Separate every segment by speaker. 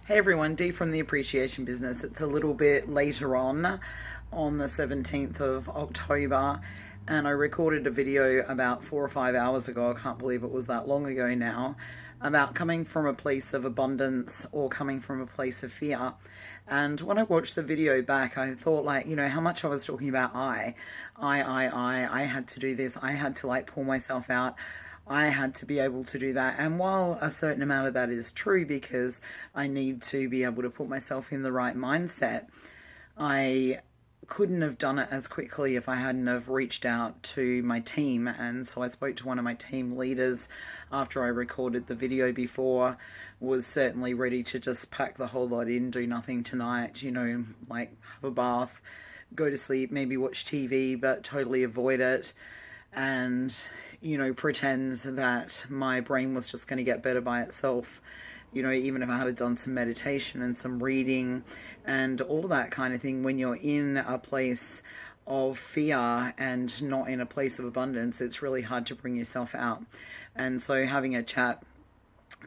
Speaker 1: Hey everyone, Dee from the Appreciation Business. It's a little bit later on the 17th of October, and I recorded a video about 4 or 5 hours ago. I can't believe it was that long ago now, about coming from a place of abundance or coming from a place of fear. And when I watched the video back, I thought, like, how much I was talking about I had to do this, I had to like pull myself out. I had to be able to do that. And while a certain amount of that is true, because I need to be able to put myself in the right mindset, I couldn't have done it as quickly if I hadn't have reached out to my team. And so I spoke to one of my team leaders after I recorded the video before, was certainly ready to just pack the whole lot in, do nothing tonight, like have a bath, go to sleep, maybe watch TV, but totally avoid it. And pretends that my brain was just going to get better by itself. Even if I had done some meditation and some reading and all of that kind of thing, when you're in a place of fear and not in a place of abundance, it's really hard to bring yourself out. And so having a chat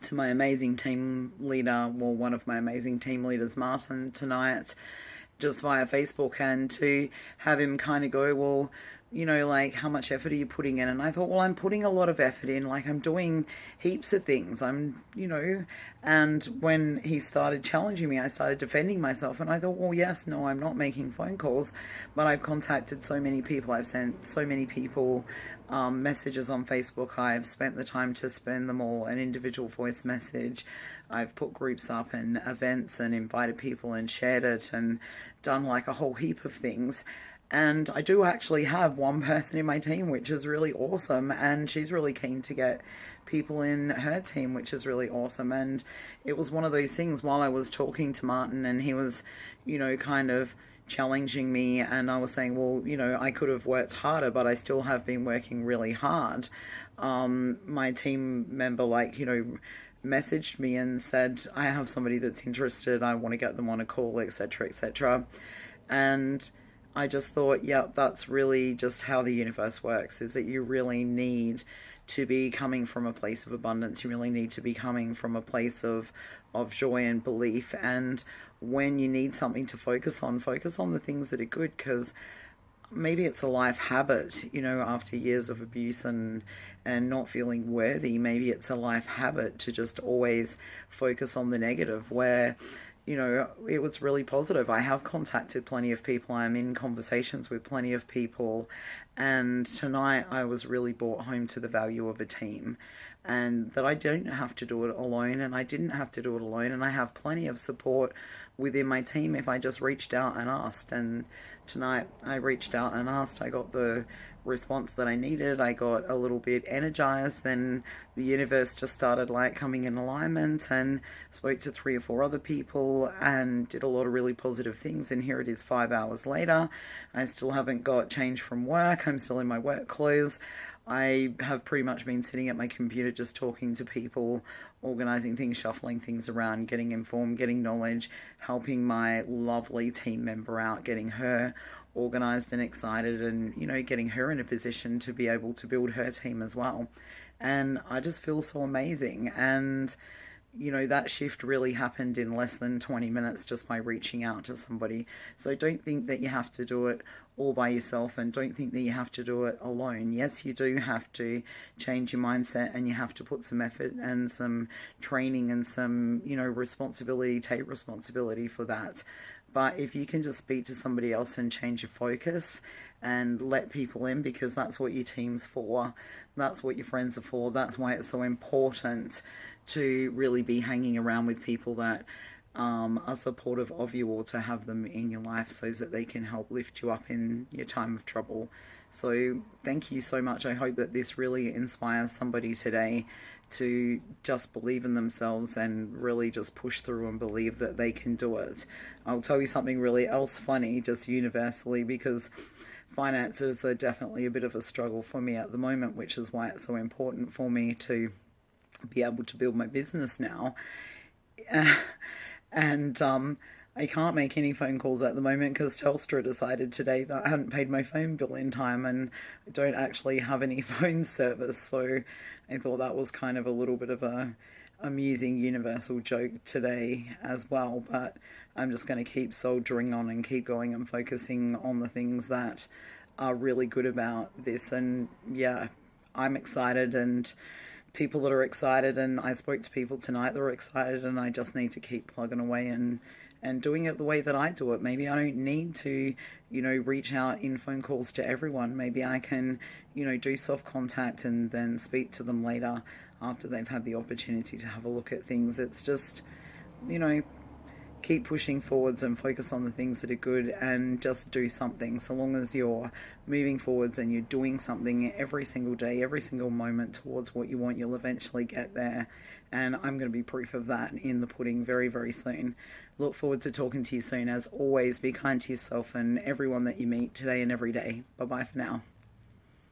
Speaker 1: to my amazing team leader, well, one of my amazing team leaders, Martin, tonight, just via Facebook, and to have him kind of go, well, like, how much effort are you putting in? And I thought, well, I'm putting a lot of effort in. Like, I'm doing heaps of things. And when he started challenging me, I started defending myself. And I thought, well, yes, no, I'm not making phone calls, but I've contacted so many people. I've sent so many people messages on Facebook. I've spent the time to spend them all an individual voice message. I've put groups up and events and invited people and shared it and done like a whole heap of things. And I do actually have one person in my team, which is really awesome. And she's really keen to get people in her team, which is really awesome. And it was one of those things while I was talking to Martin and he was, kind of challenging me. And I was saying, well, I could have worked harder, but I still have been working really hard. My team member, messaged me and said, I have somebody that's interested. I want to get them on a call, etc., etc. And I just thought, yeah, that's really just how the universe works, is that you really need to be coming from a place of abundance. You really need to be coming from a place of joy and belief. And when you need something to focus on the things that are good, because maybe it's a life habit, after years of abuse and not feeling worthy. Maybe it's a life habit to just always focus on the negative, where it was really positive. I have contacted plenty of people. I'm in conversations with plenty of people. And tonight I was really brought home to the value of a team, and that I don't have to do it alone, and I didn't have to do it alone. And I have plenty of support within my team if I just reached out and asked. And tonight I reached out and asked. I got the response that I needed. I got a little bit energized. Then the universe just started like coming in alignment, and spoke to 3 or 4 other people and did a lot of really positive things. And here it is 5 hours later. I still haven't got change from work. I'm still in my work clothes. I have pretty much been sitting at my computer just talking to people, organizing things, shuffling things around, getting informed, getting knowledge, helping my lovely team member out, getting her organized and excited, and getting her in a position to be able to build her team as well. And I just feel so amazing. And that shift really happened in less than 20 minutes just by reaching out to somebody. So don't think that you have to do it all by yourself, and don't think that you have to do it alone. Yes, you do have to change your mindset, and you have to put some effort and some training and some, responsibility, take responsibility for that. But if you can just speak to somebody else and change your focus and let people in, because that's what your team's for, that's what your friends are for, that's why it's so important to really be hanging around with people that are supportive of you, or to have them in your life so that they can help lift you up in your time of trouble. So thank you so much. I hope that this really inspires somebody today to just believe in themselves and really just push through and believe that they can do it. I'll tell you something really else funny, just universally, because finances are definitely a bit of a struggle for me at the moment, which is why it's so important for me to be able to build my business now. And I can't make any phone calls at the moment because Telstra decided today that I hadn't paid my phone bill in time, and I don't actually have any phone service. So I thought that was kind of a little bit of a amusing universal joke today as well, but I'm just going to keep soldiering on and keep going and focusing on the things that are really good about this. And yeah, I'm excited, and people that are excited, and I spoke to people tonight that are excited, and I just need to keep plugging away and doing it the way that I do it. Maybe I don't need to, reach out in phone calls to everyone. Maybe I can, do soft contact and then speak to them later after they've had the opportunity to have a look at things. It's just, keep pushing forwards and focus on the things that are good and just do something. So long as you're moving forwards and you're doing something every single day, every single moment towards what you want, you'll eventually get there. And I'm going to be proof of that in the pudding very, very soon. Look forward to talking to you soon. As always, be kind to yourself and everyone that you meet today and every day. Bye bye for now.